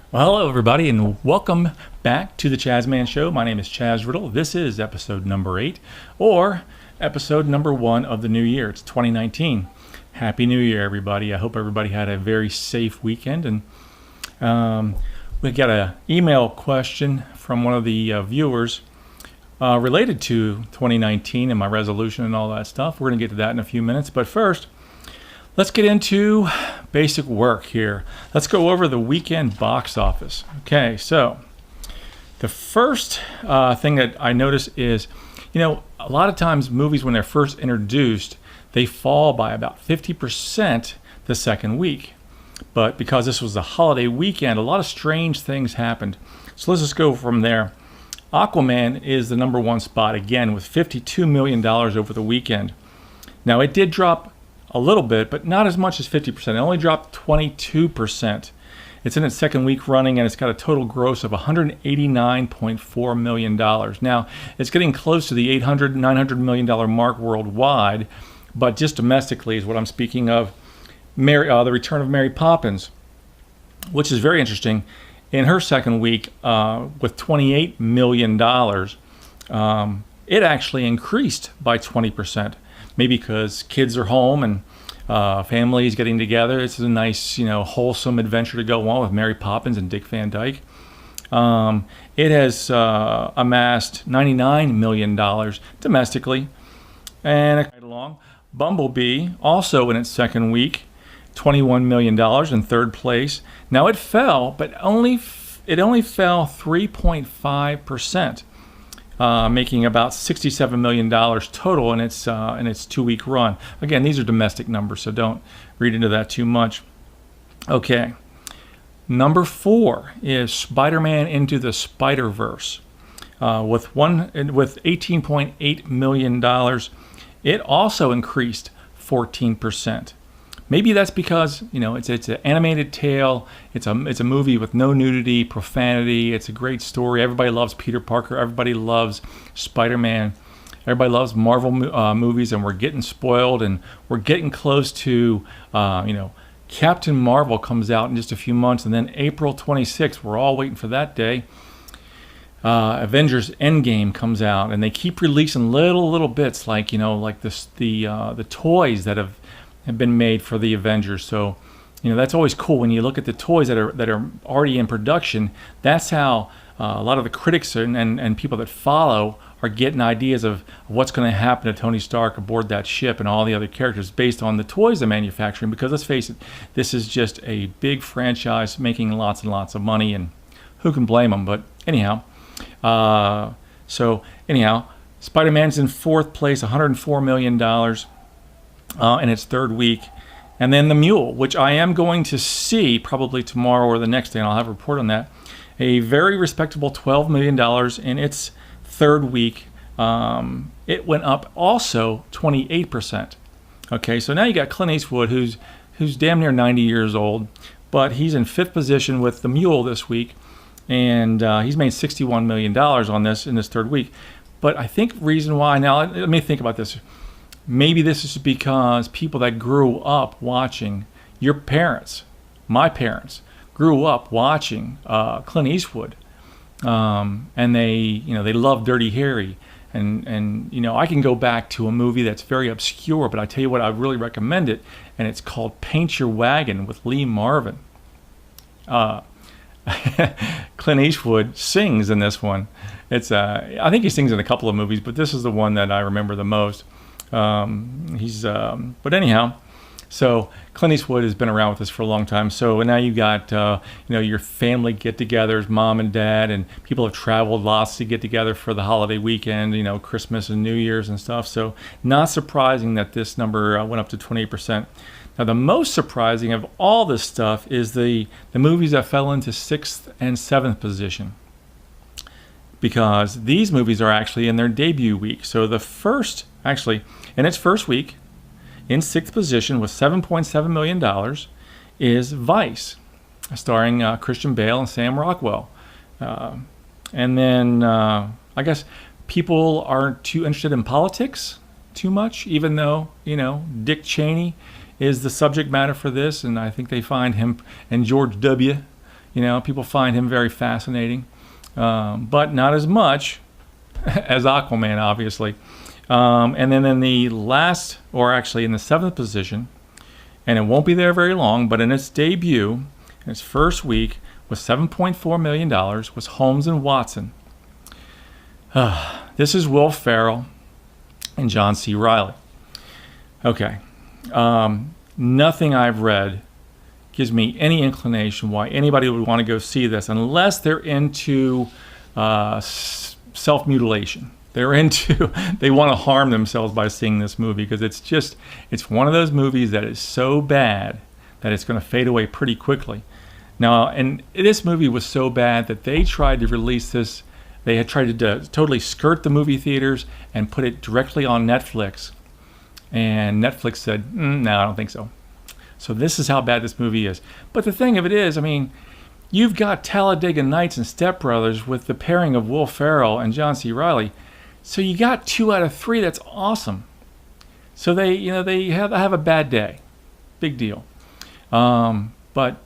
Well, hello, everybody, and welcome back to the Chazman Show. My name is Chaz Riddle. This is episode number 8, or episode number 1 of the new year. It's 2019. Happy New Year, everybody. I hope everybody had a very safe weekend. And we got an email question from one of the viewers related to 2019 and my resolution and all that stuff. We're going to get to that in a few minutes. But first, let's get into basic work here. Let's go over the weekend box office. Okay, so the first thing that I notice is, a lot of times movies, when they're first introduced, they fall by about 50% the second week. But because this was a holiday weekend, a lot of strange things happened. So let's just go from there. Aquaman is the number one spot again with $52 million over the weekend. Now, it did drop a little bit, but not as much as 50%. It only dropped 22%. It's in its second week running, and it's got a total gross of $189.4 million. Now, it's getting close to the $900 million mark worldwide, but just domestically is what I'm speaking of. The Return of Mary Poppins, which is very interesting. In her second week, with $28 million, it actually increased by 20%. Maybe because kids are home and families getting together. It's a nice, wholesome adventure to go on with Mary Poppins and Dick Van Dyke. It has amassed $99 million domestically. And right along, Bumblebee, also in its second week, $21 million in third place. Now it fell, but it only fell 3.5%. Making about $67 million total in its 2-week run. Again, these are domestic numbers, so don't read into that too much. Okay. Number 4 is Spider-Man Into the Spider-Verse. With $18.8 million, it also increased 14%. Maybe that's because it's an animated tale. It's a movie with no nudity, profanity. It's a great story. Everybody loves Peter Parker. Everybody loves Spider-Man. Everybody loves Marvel movies, and we're getting spoiled. And we're getting close to Captain Marvel comes out in just a few months, and then April 26th. We're all waiting for that day. Avengers Endgame comes out, and they keep releasing little bits like the toys that have been made for the Avengers. So, that's always cool when you look at the toys that are already in production. That's how a lot of the critics and people that follow are getting ideas of what's going to happen to Tony Stark aboard that ship and all the other characters based on the toys they're manufacturing. Because let's face it, this is just a big franchise making lots and lots of money, and who can blame them? But anyhow, Spider-Man's in fourth place, $104 million. In its third week. And then The Mule, which I am going to see probably tomorrow or the next day, and I'll have a report on that. A very respectable $12 million in its third week. It went up also 28%. Okay, so now you got Clint Eastwood, who's damn near 90 years old, but he's in fifth position with The Mule this week, and he's made $61 million on this in this third week. But I think reason why, now let me think about this. Maybe this is because people that grew up watching, your parents, my parents, grew up watching Clint Eastwood, and they love Dirty Harry, and I can go back to a movie that's very obscure, but I tell you what, I really recommend it, and it's called Paint Your Wagon with Lee Marvin. Clint Eastwood sings in this one. It's I think he sings in a couple of movies, but this is the one that I remember the most. But anyhow, so Clint Eastwood has been around with us for a long time. So now you've got, your family get-togethers, mom and dad, and people have traveled lots to get together for the holiday weekend, Christmas and New Year's and stuff. So not surprising that this number went up to 28%. Now, the most surprising of all this stuff is the movies that fell into 6th and 7th position, because these movies are actually in their debut week. So the first, actually, in its first week, in 6th position with $7.7 million is Vice, starring Christian Bale and Sam Rockwell. And then I guess people aren't too interested in politics too much, even though, Dick Cheney is the subject matter for this, and I think they find him and George W., People find him very fascinating, but not as much as Aquaman, obviously. And then in the last, or actually in the seventh position, and it won't be there very long, but in its debut, in its first week, with $7.4 million, was Holmes and Watson. This is Will Ferrell and John C. Reilly. Okay. Nothing I've read gives me any inclination why anybody would want to go see this unless they're into self-mutilation. They want to harm themselves by seeing this movie, because it's one of those movies that is so bad that it's going to fade away pretty quickly. Now, and this movie was so bad that they tried to release this. They had tried to totally skirt the movie theaters and put it directly on Netflix. And Netflix said, no, I don't think so. So this is how bad this movie is. But the thing of it is, you've got Talladega Nights and Step Brothers with the pairing of Will Ferrell and John C. Reilly. So you got 2 out of 3. That's awesome. So they have a bad day. Big deal. But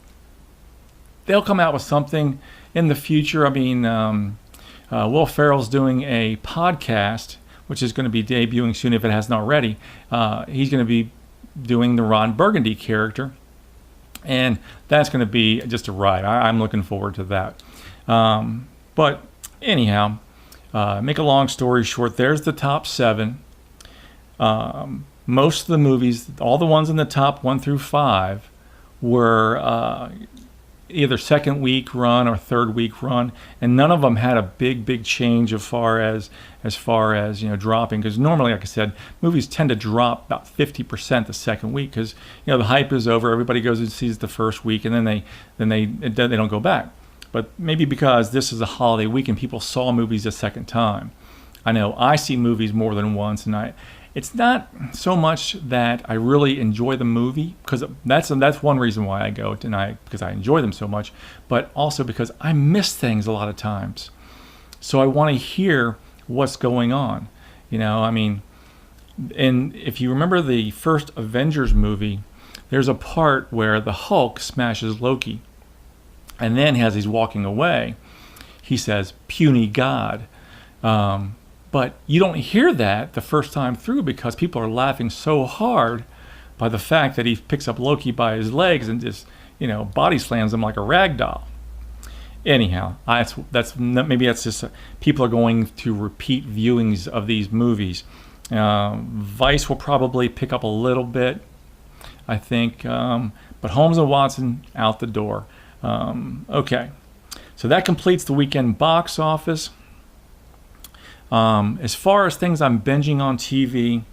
they'll come out with something in the future. Will Ferrell's doing a podcast, which is going to be debuting soon if it hasn't already. He's going to be doing the Ron Burgundy character, and that's going to be just a ride. I'm looking forward to that. But anyhow, make a long story short, there's the top 7. Most of the movies, all the ones in the top 1 through 5, were either second week run or third week run, and none of them had a big change as far as dropping, because normally, like I said, movies tend to drop about 50% the second week, because the hype is over, everybody goes and sees the first week, and then they don't go back. But maybe because this is a holiday week and people saw movies a second time. I know I see movies more than once, and it's not so much that I really enjoy the movie, because that's one reason why I go tonight, because I enjoy them so much, but also because I miss things a lot of times. So I want to hear what's going on. And if you remember the first Avengers movie, there's a part where the Hulk smashes Loki, and then as he's walking away, he says, "Puny God." But you don't hear that the first time through, because people are laughing so hard by the fact that he picks up Loki by his legs and just, body slams him like a rag doll. Anyhow, maybe that's just people are going to repeat viewings of these movies. Vice will probably pick up a little bit, I think, but Holmes and Watson out the door. Okay, so that completes the weekend box office. As far as things I'm binging on TV,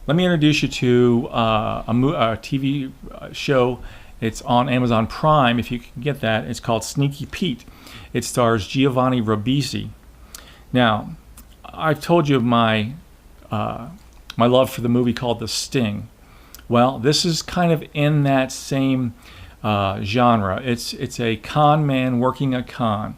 let me introduce you to a TV show. It's on Amazon Prime, if you can get that. It's called Sneaky Pete. It stars Giovanni Ribisi. Now, I've told you of my love for the movie called The Sting. Well, this is kind of in that same genre. It's a con man working a con.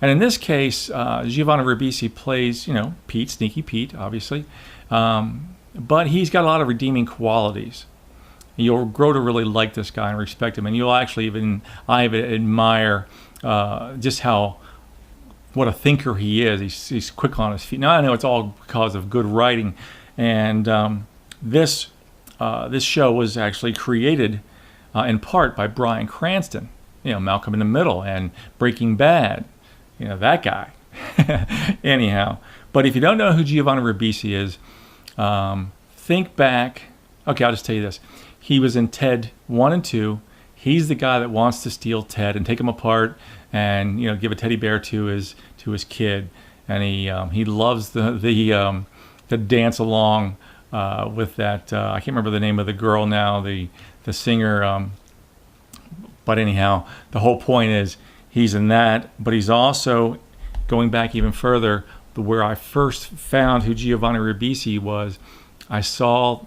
And in this case, Giovanni Ribisi plays, Pete, Sneaky Pete, obviously. But he's got a lot of redeeming qualities. You'll grow to really like this guy and respect him. And you'll actually I admire just what a thinker he is. He's quick on his feet. Now, I know it's all because of good writing. And this show was actually created in part by Bryan Cranston. Malcolm in the Middle and Breaking Bad. That guy. Anyhow, but if you don't know who Giovanni Ribisi is, think back. Okay, I'll just tell you this. He was in Ted 1 and 2. He's the guy that wants to steal Ted and take him apart and give a teddy bear to his kid, and he loves the dance along with that. I can't remember the name of the girl now, the singer. But anyhow, the whole point is, he's in that, but he's also, going back even further, where I first found who Giovanni Ribisi was, I saw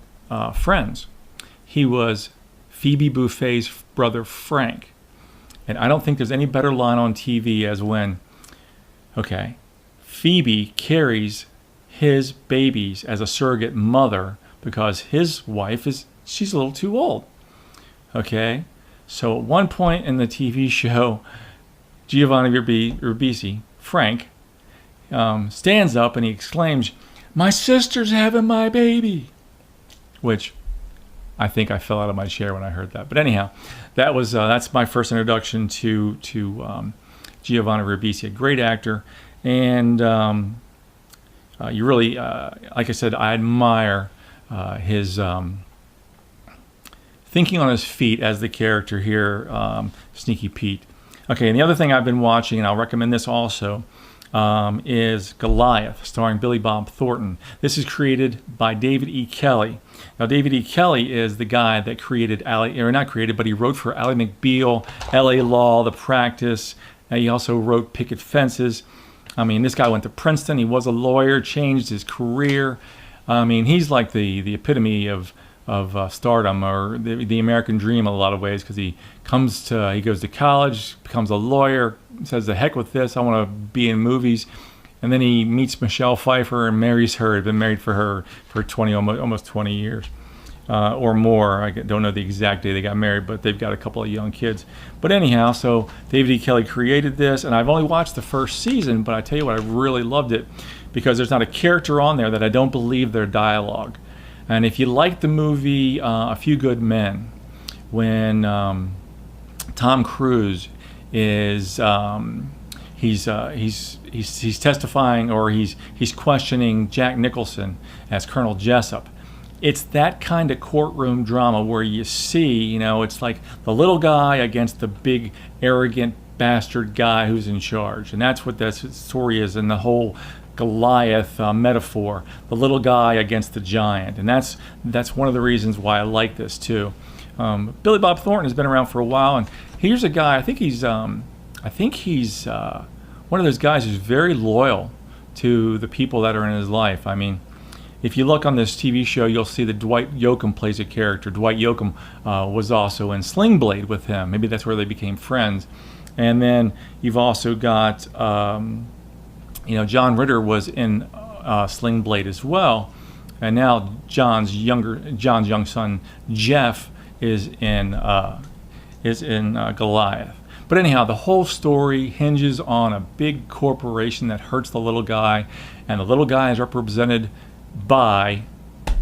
Friends. He was Phoebe Buffay's brother Frank. And I don't think there's any better line on TV as when, Phoebe carries his babies as a surrogate mother because his wife she's a little too old. Okay? So at one point in the TV show, Giovanni Ribisi, Frank, stands up and he exclaims, "My sister's having my baby," which I think I fell out of my chair when I heard that. But anyhow, that's my first introduction to Giovanni Ribisi, a great actor, and you really, like I said, I admire his thinking on his feet as the character here, Sneaky Pete. Okay, and the other thing I've been watching, and I'll recommend this also, is Goliath, starring Billy Bob Thornton. This is created by David E. Kelley. Now, David E. Kelley is the guy that created not created, but he wrote for Ally McBeal, L.A. Law, The Practice. He also wrote Picket Fences. I mean, this guy went to Princeton. He was a lawyer, changed his career. I mean, he's like the epitome of stardom, or the American dream in a lot of ways, because he goes to college, becomes a lawyer, says the heck with this, I want to be in movies, and then he meets Michelle Pfeiffer and marries her. He's been married for her for almost 20 years or more. I don't know the exact day they got married, but they've got a couple of young kids. But anyhow, so David E. Kelley created this, and I've only watched the first season, but I tell you what, I really loved it, because there's not a character on there that I don't believe their dialogue. And if you like the movie A Few Good Men, when Tom Cruise is he's testifying, or he's questioning Jack Nicholson as Colonel Jessup, it's that kind of courtroom drama where you see, it's like the little guy against the big arrogant bastard guy who's in charge, and that's what that story is, and the whole Goliath metaphor, the little guy against the giant, and that's one of the reasons why I like this too. Billy Bob Thornton has been around for a while, and here's a guy. I think he's one of those guys who's very loyal to the people that are in his life. I mean, if you look on this TV show, you'll see that Dwight Yoakam plays a character. Dwight Yoakam was also in Sling Blade with him. Maybe that's where they became friends. And then you've also got John Ritter was in Sling Blade as well, and now John's young son Jeff is in Goliath. But anyhow, the whole story hinges on a big corporation that hurts the little guy, and the little guy is represented by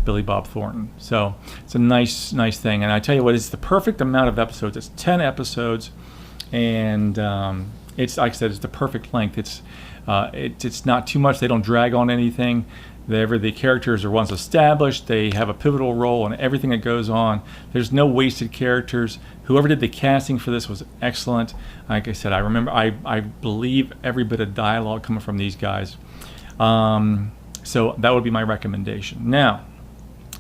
Billy Bob Thornton. So it's a nice thing, and I tell you what, it's the perfect amount of episodes. It's 10 episodes, and it's, like I said, it's the perfect length. It's not too much. They don't drag on anything. The characters are once established. They have a pivotal role in everything that goes on. There's no wasted characters. Whoever did the casting for this was excellent. Like I said, I believe every bit of dialogue coming from these guys. So that would be my recommendation. Now,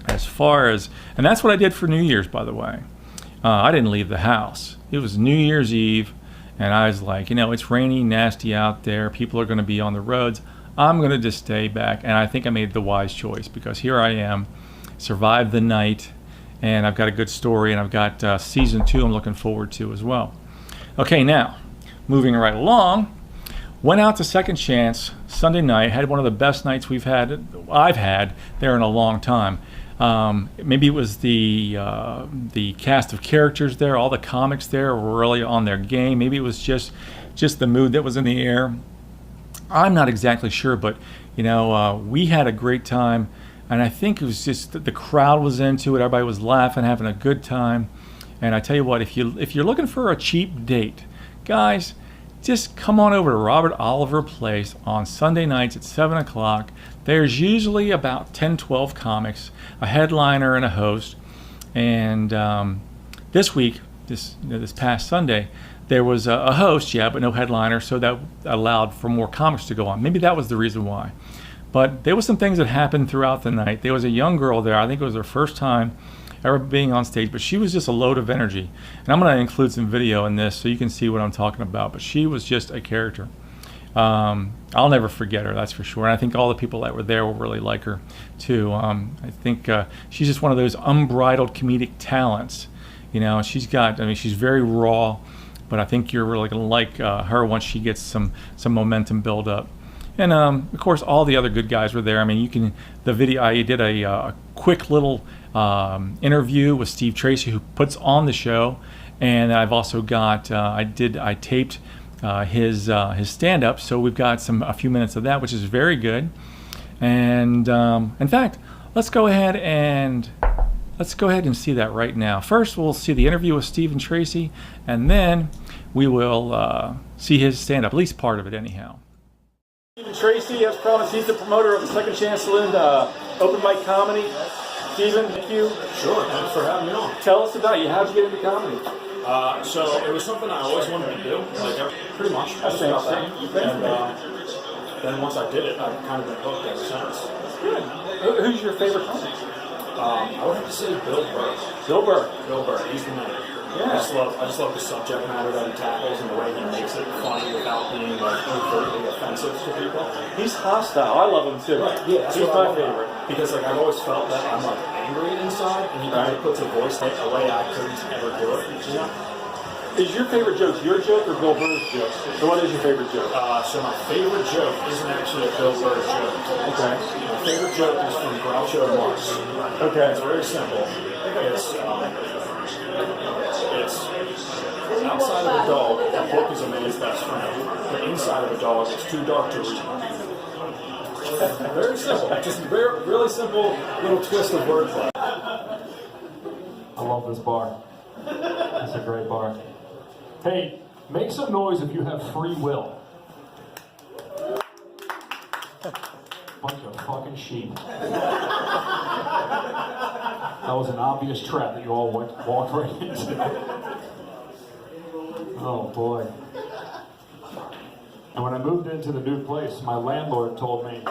as far as, and that's what I did for New Year's, by the way. I didn't leave the house. It was New Year's Eve, and I was like, it's rainy, nasty out there. People are going to be on the roads. I'm going to just stay back. And I think I made the wise choice, because here I am, survived the night, and I've got a good story, and I've got season 2 I'm looking forward to as well. Okay, now, moving right along, went out to Second Chance Sunday night, had one of the best nights I've had there in a long time. Maybe it was the cast of characters there, all the comics there were really on their game. Maybe it was just the mood that was in the air. I'm not exactly sure, but we had a great time, and I think it was just that the crowd was into it. Everybody was laughing, having a good time. And I tell you what, if you're looking for a cheap date, guys, just come on over to Robert Oliver Place on Sunday nights at 7 o'clock. There's usually about 10, 12 comics, a headliner and a host. And this week, this past Sunday, there was a host, but no headliner, so that allowed for more comics to go on. Maybe that was the reason why. But there was some things that happened throughout the night. There was a young girl there. I think it was her first time ever being on stage, but she was just a load of energy. And I'm going to include some video in this so you can see what I'm talking about. But she was just a character. I'll never forget her, that's for sure. And I think all the people that were there will really like her too. I think she's just one of those unbridled comedic talents. She's very raw, but I think you're really going to like her once she gets some momentum build up. And of course, all the other good guys were there. I mean, I did a quick little interview with Steve Tracy, who puts on the show, and I've also got I taped his stand-up. So we've got a few minutes of that, which is very good. And in fact, let's go ahead and see that right now. First, we'll see the interview with Stephen Tracy, and then we will see his stand-up, at least part of it anyhow. Stephen Tracy, as promised, he's the promoter of the Second Chance Saloon open mic comedy. Stephen, thank you. Sure, thanks for having me on. Tell us about you. How'd you get into comedy? So it was something I always wanted to do, pretty much. Then once I did it, I've kind of been hooked ever since. Good. Who's your favorite comic? I would have to say Bill Burr. Bill Burr. Bill Burr, he's the man. Yeah. I just love the subject matter that he tackles and the way he makes it funny without being overtly offensive to people. He's hostile. I love him too. Right. Yeah, he's my favorite. Because I've always felt that I'm angry inside, and he kind of puts a voice a way I couldn't ever do it. You know? Is your favorite joke your joke or Bill Burr's joke? So what is your favorite joke? So my favorite joke isn't actually a Bill Burr joke. Okay. My favorite joke is from Groucho Marx. Okay. It's very simple. It's outside of a dog, a book is a man's best friend. But inside of a dog, it's too dark to read. Very simple. Just a really simple little twist of wordplay. I love this bar. It's a great bar. Hey, make some noise if you have free will. Bunch of fucking sheep. That was an obvious trap that you all walked right into. Oh boy. And when I moved into the new place, my landlord told me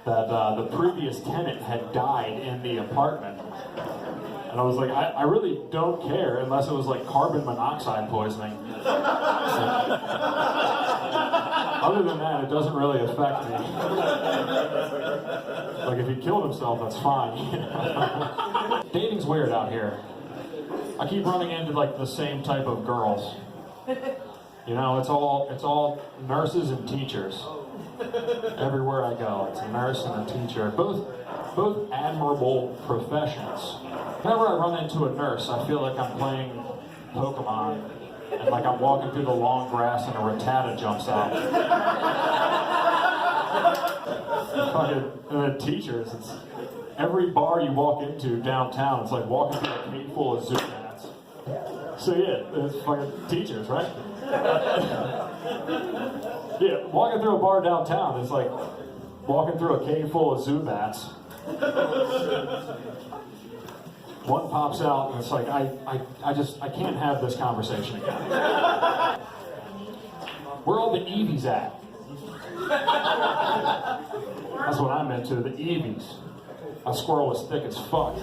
that the previous tenant had died in the apartment. And I was like, I really don't care unless it was like carbon monoxide poisoning. Other than that, it doesn't really affect me. Like if he killed himself, that's fine. Dating's weird out here. I keep running into like the same type of girls. You know, it's all nurses and teachers. Everywhere I go, it's a nurse and a teacher. Both admirable professions. Whenever I run into a nurse, I feel like I'm playing Pokemon, and like I'm walking through the long grass and a Rattata jumps out. And then teachers, it's every bar you walk into downtown, it's like walking through a cave full of Zubats. So yeah, it's fucking teachers, right? Yeah, walking through a bar downtown is like walking through a cave full of Zubats. One pops out and it's like, I can't have this conversation again. Where are all the Eevees at? That's what I'm into, the Eevees. A squirrel is thick as fuck.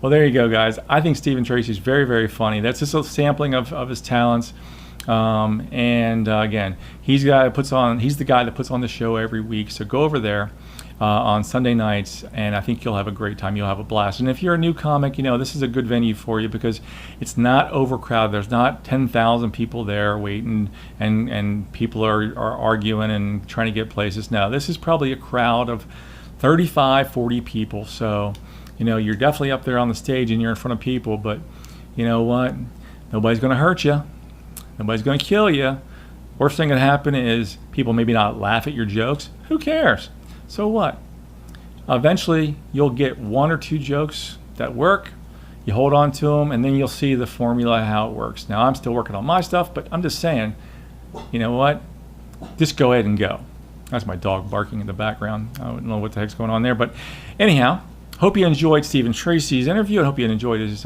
Well, there you go, guys. I think Stephen Tracy's very, very funny. That's just a sampling of his talents. Again, he's the guy that puts on the show every week. So go over there on Sunday nights, and I think you'll have a great time. You'll have a blast. And if you're a new comic, this is a good venue for you because it's not overcrowded. There's not 10,000 people there waiting, and people are arguing and trying to get places. No, this is probably a crowd of 35, 40 people. So, you're definitely up there on the stage and you're in front of people, but you know what? Nobody's going to hurt you. Nobody's going to kill you. Worst thing that can happen is people maybe not laugh at your jokes. Who cares? So what? Eventually, you'll get one or two jokes that work. You hold on to them, and then you'll see the formula, how it works. Now, I'm still working on my stuff, but I'm just saying, you know what? Just go ahead and go. That's my dog barking in the background. I don't know what the heck's going on there. But anyhow, hope you enjoyed Stephen Tracy's interview. I hope you enjoyed his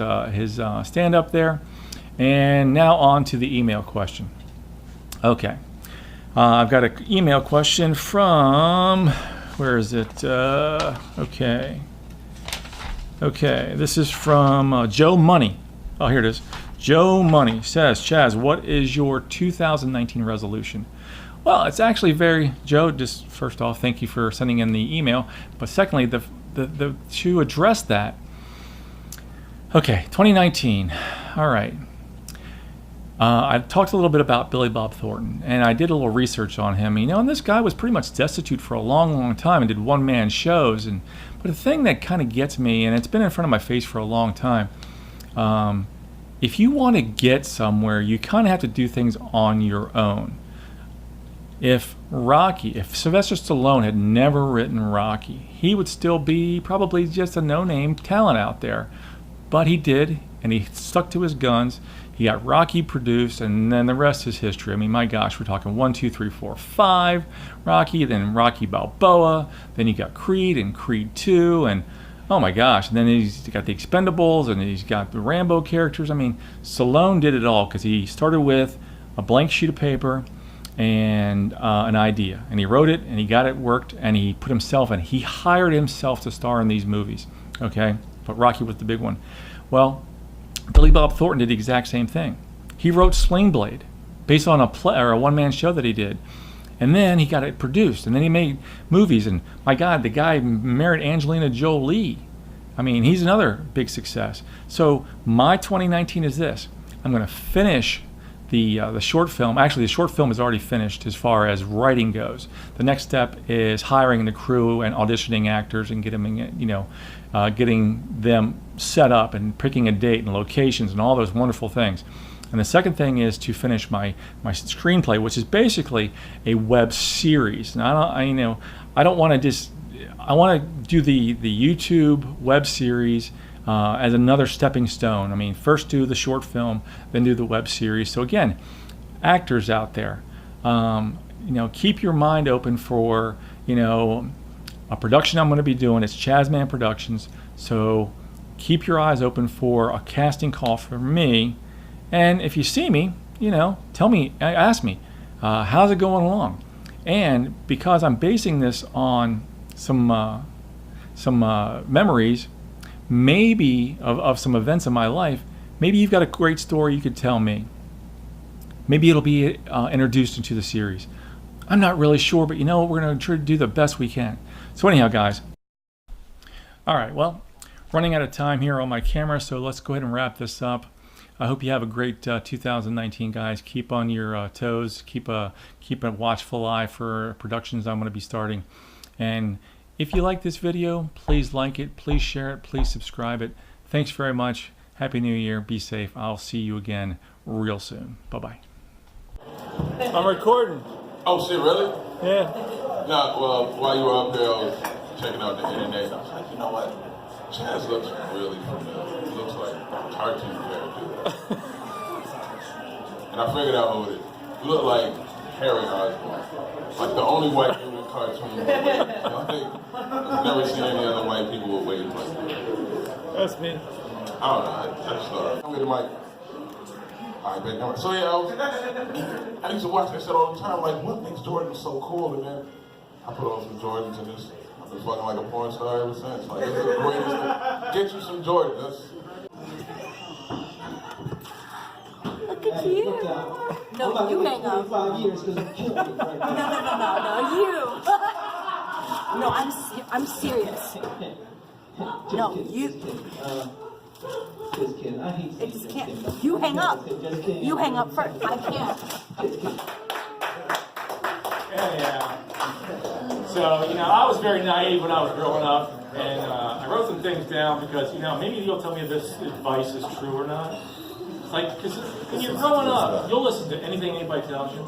stand-up there. And now on to the email question. Okay. I've got an email question from... Where is it? Okay. This is from Joe Money. Oh, here it is. Joe Money says, Chaz, what is your 2019 resolution? Well, it's actually Joe, just first off, thank you for sending in the email. But secondly, the to address that, okay, 2019. All right. I talked a little bit about Billy Bob Thornton, and I did a little research on him. And this guy was pretty much destitute for a long, long time and did one-man shows. But the thing that kind of gets me, and it's been in front of my face for a long time, if you want to get somewhere, you kind of have to do things on your own. If Sylvester Stallone had never written Rocky, he would still be probably just a no-name talent out there. But he did, and he stuck to his guns. He got Rocky produced, and then the rest is history. I mean, my gosh, we're talking 1, 2, 3, 4, 5 Rocky, then Rocky Balboa, then you got Creed and Creed 2, and oh my gosh, and then he's got the Expendables, and he's got the Rambo characters. I mean, Stallone did it all because he started with a blank sheet of paper and an idea, and he wrote it, and he got it worked, and he put himself in. He hired himself to star in these movies, okay? But Rocky was the big one. Well, Billy Bob Thornton did the exact same thing. He wrote Sling Blade based on a play or a one-man show that he did. And then he got it produced, and then he made movies, and my God, the guy married Angelina Jolie. I mean, he's another big success. So my 2019 is this. I'm going to finish the short film. Actually, the short film is already finished as far as writing goes. The next step is hiring the crew and auditioning actors and getting them set up and picking a date and locations and all those wonderful things. And the second thing is to finish my screenplay, which is basically a web series. Now, I want to do the YouTube web series as another stepping stone. I mean, first do the short film, then do the web series. So again, actors out there, keep your mind open for, a production I'm going to be doing. It's Chazman Productions. So keep your eyes open for a casting call for me. And if you see me, tell me, ask me, how's it going along? And because I'm basing this on some memories, maybe of some events in my life, maybe you've got a great story you could tell me. Maybe it'll be introduced into the series. I'm not really sure, but we're going to try to do the best we can. So anyhow, guys. All right, well, running out of time here on my camera, so let's go ahead and wrap this up. I hope you have a great 2019, guys. Keep on your toes. Keep a watchful eye for productions I'm going to be starting. And if you like this video, please like it, please share it, please subscribe it. Thanks very much. Happy New Year. Be safe. I'll see you again real soon. Bye-bye. I'm recording. Oh, shit, really? Yeah. No, well, while you were up there, I was checking out the internet. I was like, you know what? Chaz looks really familiar. He looks like a cartoon character. And I figured out who it is. You look like Harry Osborn. Like the only white human cartoon with waves. I've never seen any other white people with waves like that. That's me. I don't know. I just thought. Come with the mic. All right, babe. So yeah, I used to watch that shit all the time. Like, what makes Jordan so cool? And then I put on some Jordans and this. I've been fucking like a porn star ever since. Like, it's the greatest thing. Get you some Jordans. Look at you. No, you hang up. 5 years because I'm killing it right now. No, you. No, I'm serious. No, you. Just kidding. I hate I just can't. You hang up. You hang up first. I can't. Yeah. So, I was very naive when I was growing up, and I wrote some things down because, maybe you'll tell me if this advice is true or not. It's like, because when you're growing up, you'll listen to anything anybody tells you,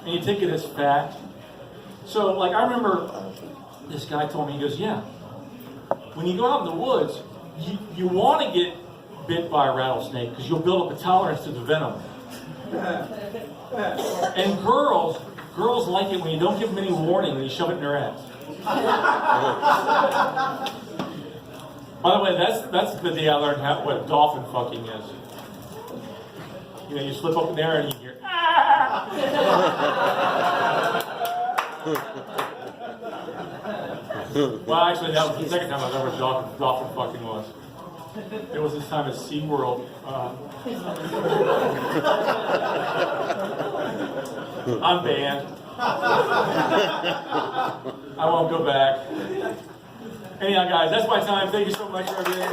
and you take it as fact. So, like, I remember this guy told me, he goes, yeah, when you go out in the woods, you want to get bit by a rattlesnake because you'll build up a tolerance to the venom. And girls like it when you don't give them any warning and you shove it in their ass. By the way, that's the day I learned what dolphin fucking is. You slip up in there and you hear, ah! Well, actually, that was the second time I've ever dolphin fucking was. It was this time at SeaWorld. I'm banned. I won't go back. Anyhow, guys, that's my time. Thank you so much for everything.